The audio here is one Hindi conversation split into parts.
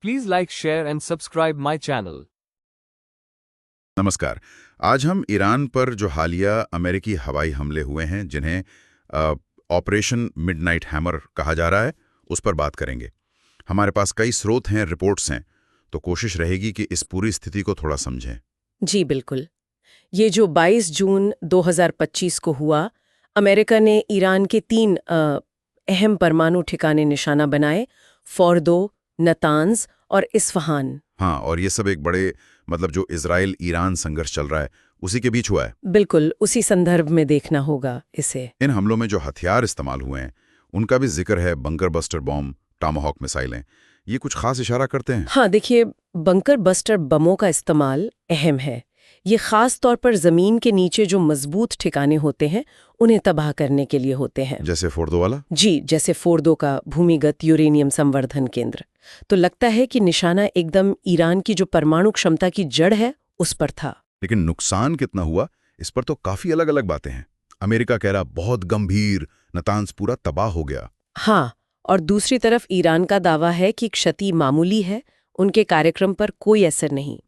Please like, share and subscribe my channel. नमस्कार। आज हम ईरान पर जो हालिया अमेरिकी हवाई हमले हुए हैं, जिन्हें ऑपरेशन मिडनाइट हैमर कहा जा रहा है, उस पर बात करेंगे। हमारे पास कई स्रोत हैं, रिपोर्ट्स हैं, तो कोशिश रहेगी कि इस पूरी स्थिति को थोड़ा समझें। जी बिल्कुल। ये जो 22 जून 2025 को हुआ, अमेरिका ने ईरान के 3 अहम परमाणु ठिकाने निशाना बनाए, फोर्दो, नतांज और इस्फहान। हाँ, और ये सब एक बड़े जो इजराइल ईरान संघर्ष चल रहा है, उसी के बीच हुआ है। बिल्कुल, उसी संदर्भ में देखना होगा इसे। इन हमलों में जो हथियार इस्तेमाल हुए हैं, उनका भी जिक्र है। बंकर बस्टर बॉम्ब, टॉमाहॉक मिसाइलें, ये कुछ खास इशारा करते हैं। हाँ, देखिए, बंकर बस्टर बमों का इस्तेमाल अहम है। ये खास तौर पर जमीन के नीचे जो मजबूत ठिकाने होते हैं, उन्हें तबाह करने के लिए होते हैं। जैसे फोर्दो वाला? जी, जैसे फोर्दो का भूमिगत यूरेनियम संवर्धन केंद्र। तो लगता है कि निशाना एकदम ईरान की जो परमाणु क्षमता की जड़ है, उस पर था। लेकिन नुकसान कितना हुआ, इस पर तो काफी अलग अलग बातें हैं। अमेरिका कह रहा बहुत गंभीर, नतांज पूरा तबाह हो गया। हाँ, और दूसरी तरफ ईरान का दावा है कि क्षति मामूली है, उनके कार्यक्रम पर कोई असर नहीं।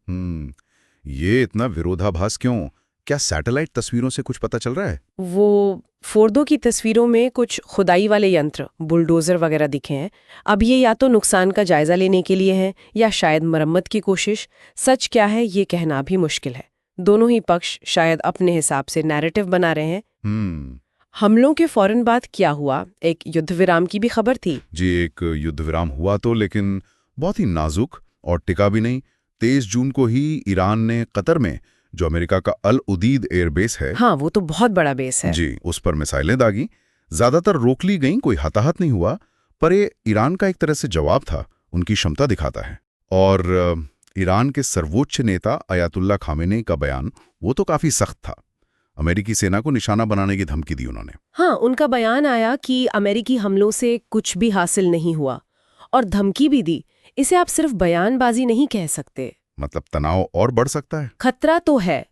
ये इतना विरोधाभास क्यों? क्या सैटेलाइट तस्वीरों से कुछ पता चल रहा है? वो फोर्दो की तस्वीरों में कुछ खुदाई वाले यंत्र, बुलडोजर वगैरह दिखे हैं। अब ये या तो नुकसान का जायजा लेने के लिए हैं, या शायद मरम्मत की कोशिश। सच क्या है, ये कहना भी मुश्किल है। दोनों ही पक्ष शायद अपने हिसाब से नैरेटिव बना रहे हैं। हमलों के फौरन बाद क्या हुआ? एक युद्ध विराम की भी खबर थी। जी, एक युद्ध विराम हुआ तो, लेकिन बहुत ही नाजुक और टिका भी नहीं। 23 जून को ही ईरान ने कतर में जो अमेरिका का अल उदीद एयरबेस है, हाँ, वो तो बहुत बड़ा बेस है जी, उस पर मिसाइलें दागी। ज्यादातर रोक ली गईं, कोई हताहत नहीं हुआ, पर ये ईरान का एक तरह से जवाब था, उनकी क्षमता दिखाता है। और ईरान के सर्वोच्च नेता अयातुल्ला खामेनी का बयान, वो तो काफी सख्त था। अमेरिकी सेना को निशाना बनाने की धमकी दी उन्होंने। हाँ, उनका बयान आया कि अमेरिकी हमलों से कुछ भी हासिल नहीं हुआ, और धमकी भी दी। इसे आप सिर्फ बयानबाजी नहीं कह सकते। मतलब तनाव और बढ़ सकता है। खतरा तो है।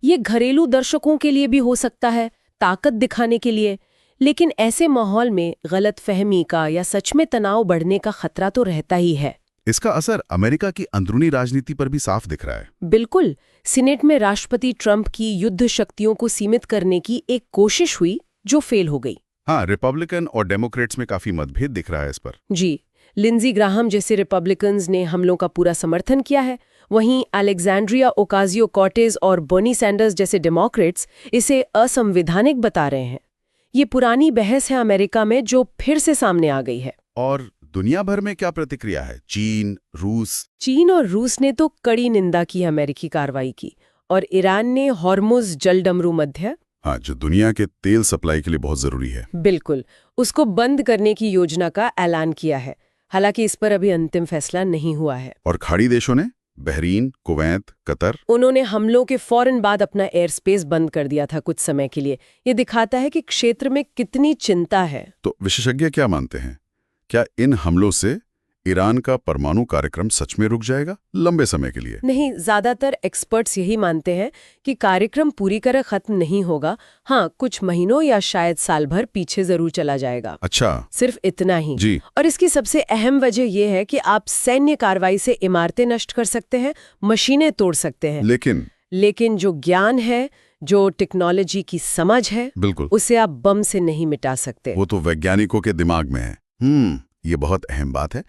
ये घरेलू दर्शकों के लिए भी हो सकता है, ताकत दिखाने के लिए। लेकिन ऐसे माहौल में गलतफहमी का या सच में तनाव बढ़ने का खतरा तो रहता ही है। इसका असर अमेरिका की अंदरूनी राजनीति पर भी साफ दिख रहा है। बिल्कुल। सीनेट में राष्ट्रपति ट्रंप की युद्ध शक्तियों को सीमित करने की एक कोशिश हुई, जो फेल हो गई। हाँ, रिपब्लिकन और डेमोक्रेट्स में काफी मतभेद दिख रहा है इस पर। जी, लिंजी ग्राहम जैसे रिपब्लिकन्स ने हमलों का पूरा समर्थन किया है। वहीं अलेक्जेंड्रिया ओकाजियो-कॉर्टेज और बर्नी सैंडर्स जैसे डेमोक्रेट्स इसे असंवैधानिक बता रहे हैं। ये पुरानी बहस है अमेरिका में, जो फिर से सामने आ गई है। और दुनिया भर में क्या प्रतिक्रिया है? चीन और रूस ने तो कड़ी निंदा की अमेरिकी कार्रवाई की, और ईरान ने हॉर्मुज जलडमरू मध्य, हाँ, जो दुनिया के तेल सप्लाई के लिए बहुत जरूरी है, बिल्कुल, उसको बंद करने की योजना का ऐलान किया है। हालांकि इस पर अभी अंतिम फैसला नहीं हुआ है। और खाड़ी देशों ने, बहरीन, कुवैत, कतर, उन्होंने हमलों के फौरन बाद अपना एयर स्पेस बंद कर दिया था कुछ समय के लिए। ये दिखाता है कि क्षेत्र में कितनी चिंता है। तो विशेषज्ञ क्या मानते हैं? क्या इन हमलों से ईरान का परमाणु कार्यक्रम सच में रुक जाएगा लंबे समय के लिए? नहीं, ज्यादातर एक्सपर्ट्स यही मानते हैं कि कार्यक्रम पूरी तरह खत्म नहीं होगा। हाँ, कुछ महीनों या शायद साल भर पीछे जरूर चला जाएगा। अच्छा, सिर्फ इतना ही। जी। और इसकी सबसे अहम वजह यह है कि आप सैन्य कार्रवाई से इमारतें नष्ट कर सकते हैं, मशीनें तोड़ सकते हैं, लेकिन जो ज्ञान है, जो टेक्नोलॉजी की समझ है, बिल्कुल, उसे आप बम से नहीं मिटा सकते। वो तो वैज्ञानिकों के दिमाग में है। ये बहुत अहम बात है।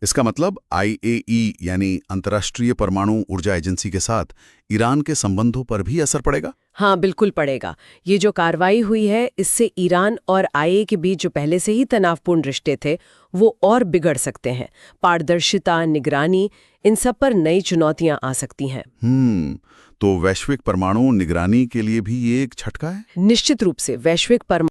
इसका मतलब IAEA यानी अंतर्राष्ट्रीय परमाणु ऊर्जा एजेंसी के साथ ईरान के संबंधों पर भी असर पड़ेगा? हाँ, बिल्कुल पड़ेगा। ये जो कार्रवाई हुई है, इससे ईरान और IAEA के बीच जो पहले से ही तनावपूर्ण रिश्ते थे, वो और बिगड़ सकते हैं। पारदर्शिता, निगरानी, इन सब पर नई चुनौतियां आ सकती हैं। तो वैश्विक परमाणु निगरानी के लिए भी ये एक झटका है? निश्चित रूप से वैश्विक परमाणु